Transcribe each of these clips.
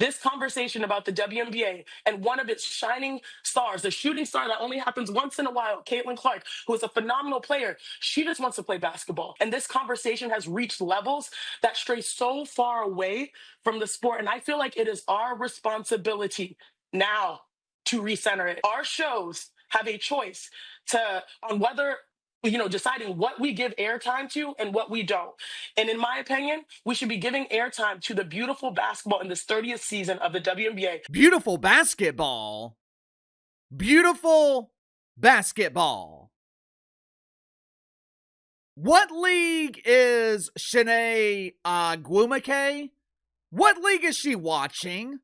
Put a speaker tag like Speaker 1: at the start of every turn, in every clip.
Speaker 1: This conversation about the WNBA and one of its shining stars, the shooting star that only happens once in a while, Caitlin Clark, who is a phenomenal player, she just wants to play basketball. And this conversation has reached levels that stray so far away from the sport. And I feel like it is our responsibility now to recenter it. Our shows have a choice to on whether deciding what we give airtime to and what we don't. And in my opinion, we should be giving airtime to the beautiful basketball in this 30th season of the WNBA.
Speaker 2: Beautiful basketball. Beautiful basketball. What league is Shanae Gwumake? What league is she watching?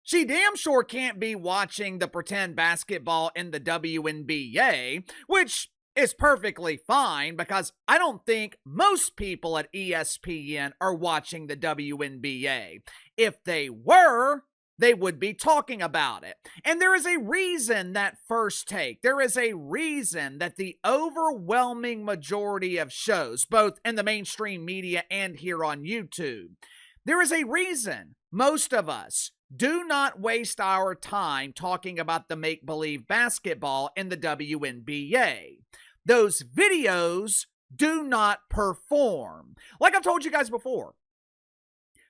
Speaker 2: She damn sure can't be watching the pretend basketball in the WNBA, which is perfectly fine because I don't think most people at ESPN are watching the WNBA. If they were, they would be talking about it. And there is a reason that First Take, there is a reason that the overwhelming majority of shows, both in the mainstream media and here on YouTube, there is a reason most of us do not waste our time talking about the make-believe basketball in the WNBA. Those videos do not perform. Like I've told you guys before,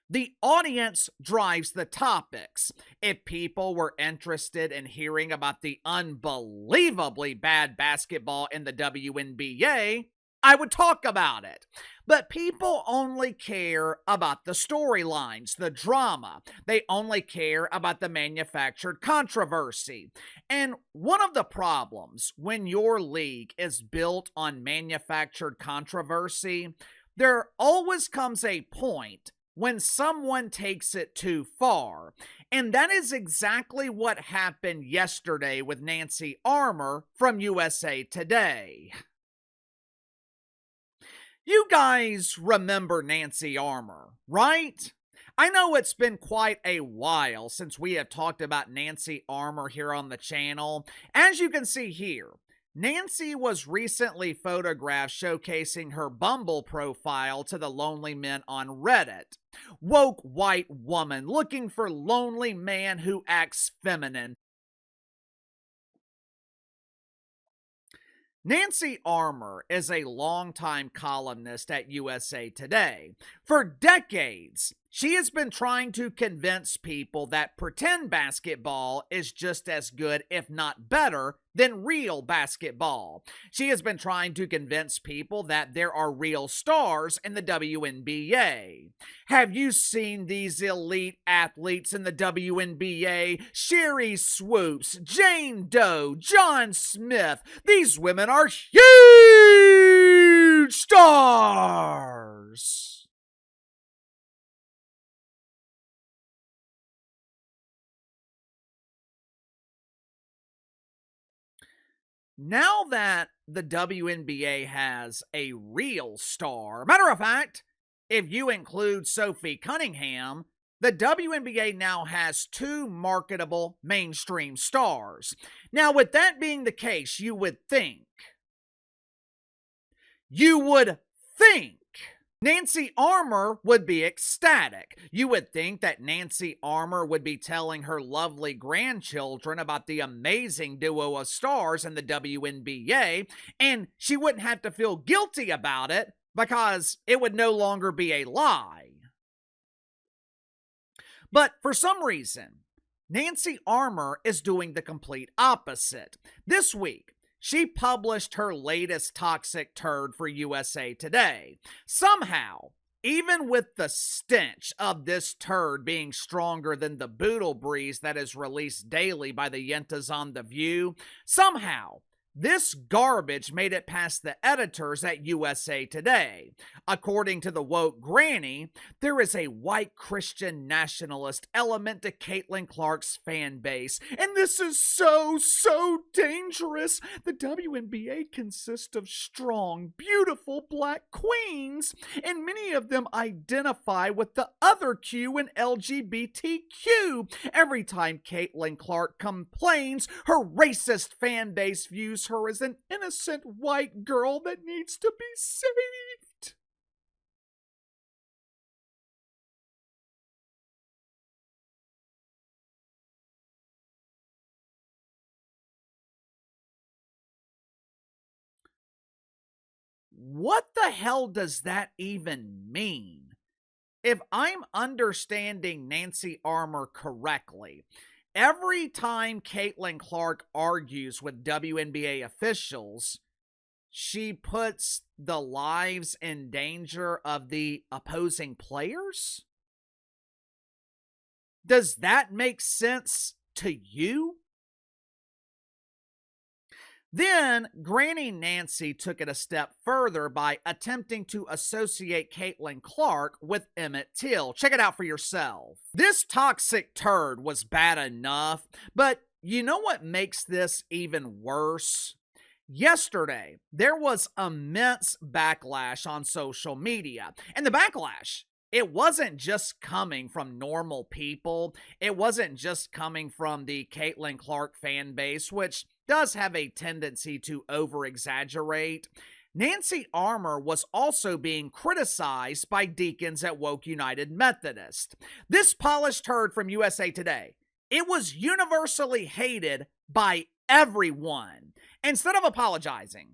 Speaker 2: the audience drives the topics. If people were interested in hearing about the unbelievably bad basketball in the WNBA, I would talk about it. But people only care about the storylines, the drama. They only care about the manufactured controversy. And one of the problems when your league is built on manufactured controversy, there always comes a point when someone takes it too far. And that is exactly what happened yesterday with Nancy Armour from USA Today. You guys remember Nancy Armour, right? I know it's been quite a while since we have talked about Nancy Armour here on the channel. As you can see here, Nancy was recently photographed showcasing her Bumble profile to the lonely men on Reddit. Woke white woman looking for lonely man who acts feminine. Nancy Armour is a longtime columnist at USA Today. For decades, she has been trying to convince people that pretend basketball is just as good, if not better, than real basketball. She has been trying to convince people that there are real stars in the WNBA. Have you seen these elite athletes in the WNBA? Sherry Swoops, Jane Doe, John Smith. These women are huge stars. Now that the WNBA has a real star, matter of fact, if you include Sophie Cunningham, the WNBA now has two marketable mainstream stars. Now, with that being the case, you would think Nancy Armour would be ecstatic. You would think that Nancy Armour would be telling her lovely grandchildren about the amazing duo of stars in the WNBA, and she wouldn't have to feel guilty about it because it would no longer be a lie. But for some reason, Nancy Armour is doing the complete opposite. This week, she published her latest toxic turd for USA Today. Somehow, even with the stench of this turd being stronger than the boodle breeze that is released daily by the Yentas on The View, somehow, this garbage made it past the editors at USA Today. According to the woke granny, there is a white Christian nationalist element to Caitlin Clark's fan base, and this is so dangerous. The WNBA consists of strong, beautiful black queens, and many of them identify with the other Q in LGBTQ. Every time Caitlin Clark complains, her racist fan base views her as an innocent white girl that needs to be saved. what the hell does that even mean? If I'm understanding Nancy Armour correctly, every time Caitlin Clark argues with WNBA officials, she puts the lives in danger of the opposing players? Does that make sense to you? Then, Granny Nancy took it a step further by attempting to associate Caitlin Clark with Emmett Till. Check it out for yourself. This toxic turd was bad enough, but you know what makes this even worse? Yesterday, there was immense backlash on social media, and the backlash, it wasn't just coming from normal people. It wasn't just coming from the Caitlin Clark fan base, which does have a tendency to over-exaggerate. Nancy Armour was also being criticized by deacons at Woke United Methodist. This polished turd from USA Today, it was universally hated by everyone. Instead of apologizing,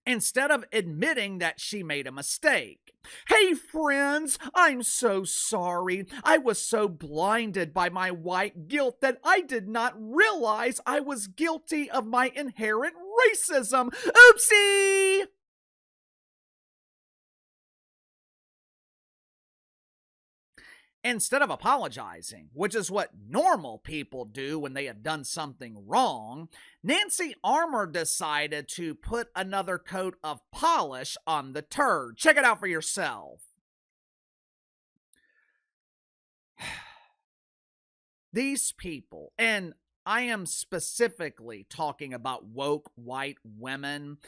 Speaker 2: instead of admitting that she made a mistake. Hey friends, I'm so sorry. I was so blinded by my white guilt that I did not realize I was guilty of my inherent racism. Oopsie! Instead of apologizing, which is what normal people do when they have done something wrong, Nancy Armour decided to put another coat of polish on the turd. Check it out for yourself. These people, and I am specifically talking about woke white women,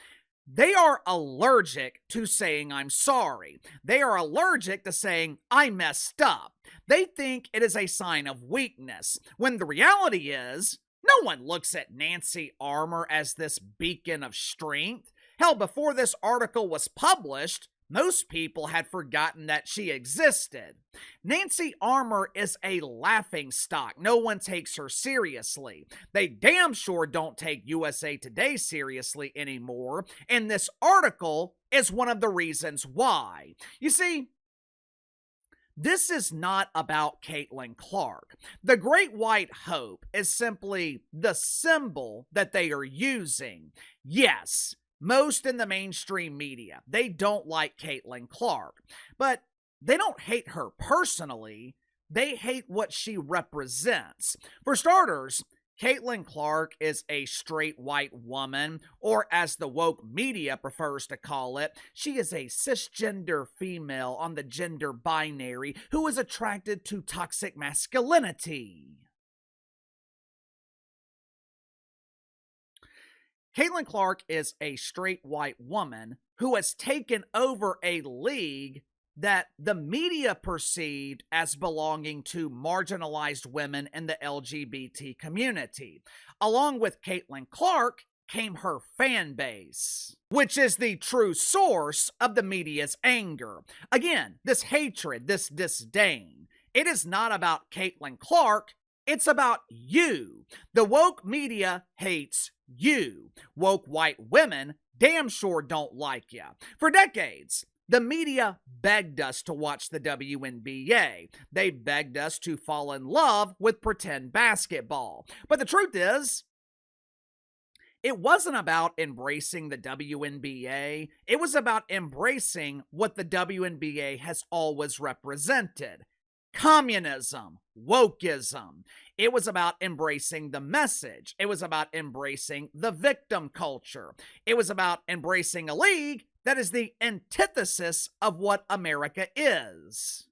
Speaker 2: they are allergic to saying I'm sorry. They are allergic to saying I messed up. They think it is a sign of weakness, when the reality is, no one looks at Nancy Armour as this beacon of strength. Hell, before this article was published, most people had forgotten that she existed. Nancy Armour is a laughingstock. No one takes her seriously. They damn sure don't take USA Today seriously anymore, and this article is one of the reasons why. You see, this is not about Caitlin Clark. The Great White Hope is simply the symbol that they are using. Yes, most in the mainstream media, they don't like Caitlin Clark, but they don't hate her personally. They hate what she represents. For starters, Caitlin Clark is a straight white woman, or as the woke media prefers to call it, she is a cisgender female on the gender binary who is attracted to toxic masculinity. Caitlin Clark is a straight white woman who has taken over a league that the media perceived as belonging to marginalized women in the LGBT community. Along with Caitlin Clark came her fan base, which is the true source of the media's anger. Again, this hatred, this disdain, it is not about Caitlin Clark, it's about you. The woke media hates you. Woke white women damn sure don't like you. For decades, the media begged us to watch the WNBA. They begged us to fall in love with pretend basketball. But the truth is, it wasn't about embracing the WNBA. It was about embracing what the WNBA has always represented. Communism, wokeism. It was about embracing the message. It was about embracing the victim culture. It was about embracing a league that is the antithesis of what America is.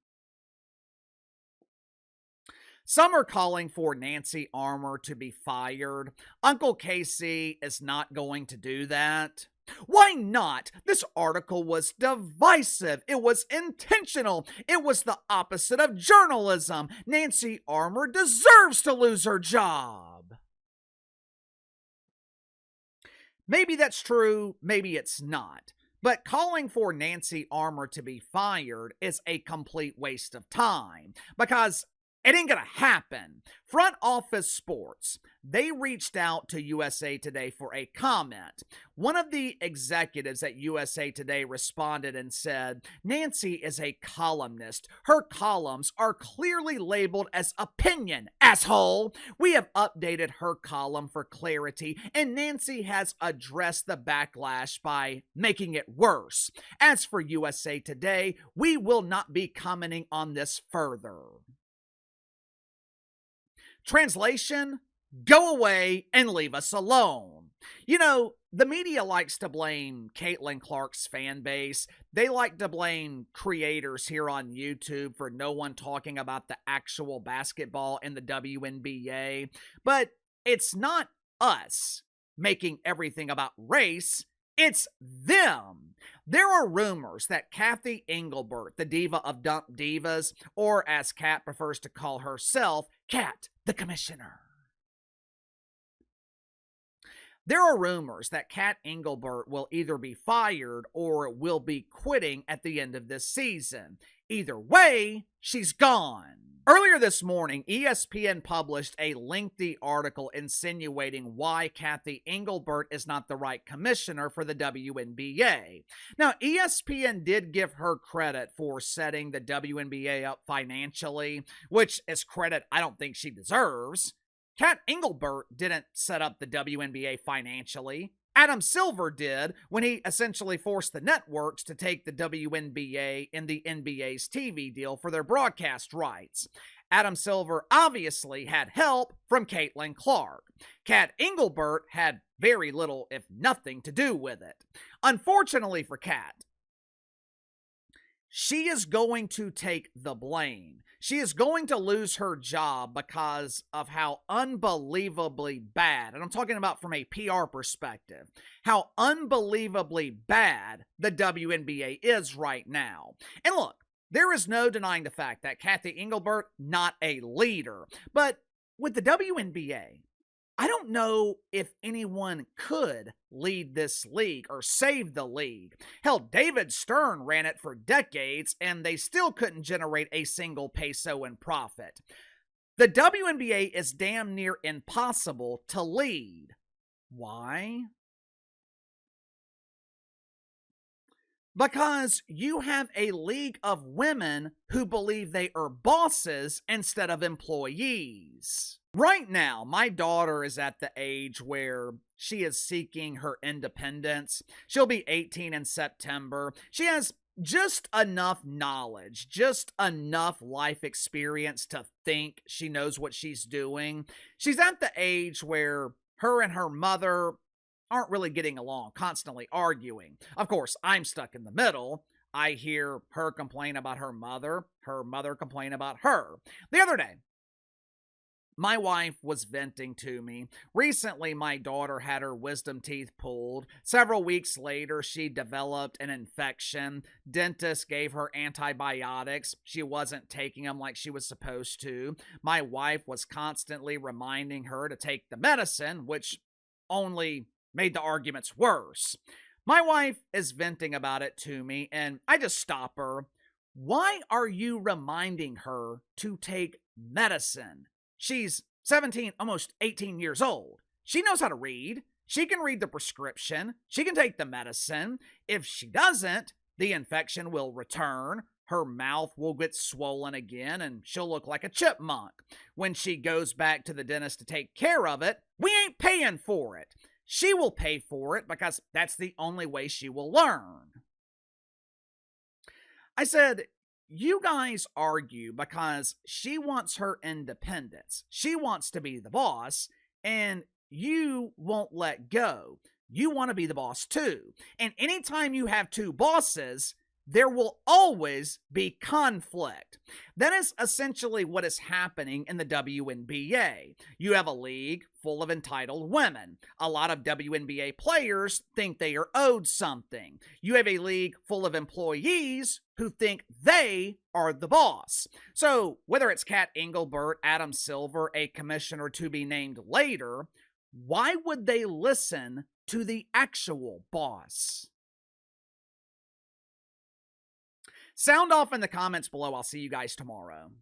Speaker 2: Some are calling for Nancy Armour to be fired. Uncle Casey is not going to do that. Why not? This article was divisive. It was intentional. It was the opposite of journalism. Nancy Armour deserves to lose her job. Maybe that's true, maybe it's not. But calling for Nancy Armour to be fired is a complete waste of time, because It ain't gonna happen. Front Office Sports, they reached out to USA Today for a comment. One of the executives at USA Today responded and said, Nancy is a columnist. Her columns are clearly labeled as opinion, asshole. We have updated her column for clarity, and Nancy has addressed the backlash by making it worse. As for USA Today, we will not be commenting on this further. Translation, go away and leave us alone. You know, the media likes to blame Caitlin Clark's fan base. They like to blame creators here on YouTube for no one talking about the actual basketball in the WNBA. But it's not us making everything about race. It's them. There are rumors that Cathy Engelbert, the diva of Dump Divas, or as Kat prefers to call herself, Kat the Commissioner. There are rumors that Cathy Engelbert will either be fired or will be quitting at the end of this season. Either way, she's gone. Earlier this morning, ESPN published a lengthy article insinuating why Cathy Engelbert is not the right commissioner for the WNBA. Now, ESPN did give her credit for setting the WNBA up financially, which is credit I don't think she deserves. Cathy Engelbert didn't set up the WNBA financially. Adam Silver did when he essentially forced the networks to take the WNBA and the NBA's TV deal for their broadcast rights. Adam Silver obviously had help from Caitlin Clark. Cathy Engelbert had very little, if nothing, to do with it. Unfortunately for Kat, she is going to take the blame. She is going to lose her job because of how unbelievably bad, and I'm talking about from a PR perspective, how unbelievably bad the WNBA is right now. And look, there is no denying the fact that Cathy Engelbert, not a leader. But with the WNBA, I don't know if anyone could lead this league or save the league. Hell, David Stern ran it for decades, and they still couldn't generate a single peso in profit. The WNBA is damn near impossible to lead. Why? Because you have a league of women who believe they are bosses instead of employees. Right now, my daughter is at the age where she is seeking her independence. She'll be 18 in September. She has just enough knowledge, just enough life experience to think she knows what she's doing. She's at the age where her and her mother aren't really getting along, constantly arguing. Of course, I'm stuck in the middle. I hear her complain about her mother complain about her. The other day, my wife was venting to me. Recently, my daughter had her wisdom teeth pulled. Several weeks later, she developed an infection. Dentist gave her antibiotics. She wasn't taking them like she was supposed to. My wife was constantly reminding her to take the medicine, which only made the arguments worse. My wife is venting about it to me, and I just stop her. Why are you reminding her to take medicine? She's 17, almost 18 years old. She knows how to read. She can read the prescription. She can take the medicine. If she doesn't, the infection will return. Her mouth will get swollen again, and she'll look like a chipmunk. When she goes back to the dentist to take care of it, we ain't paying for it. She will pay for it because that's the only way she will learn. I said, you guys argue because she wants her independence. She wants to be the boss, and you won't let go. You want to be the boss too. And anytime you have two bosses, there will always be conflict. That is essentially what is happening in the WNBA. You have a league full of entitled women. A lot of WNBA players think they are owed something. You have a league full of employees who think they are the boss. So whether it's Cathy Engelbert, Adam Silver, a commissioner to be named later, why would they listen to the actual boss? Sound off in the comments below. I'll see you guys tomorrow.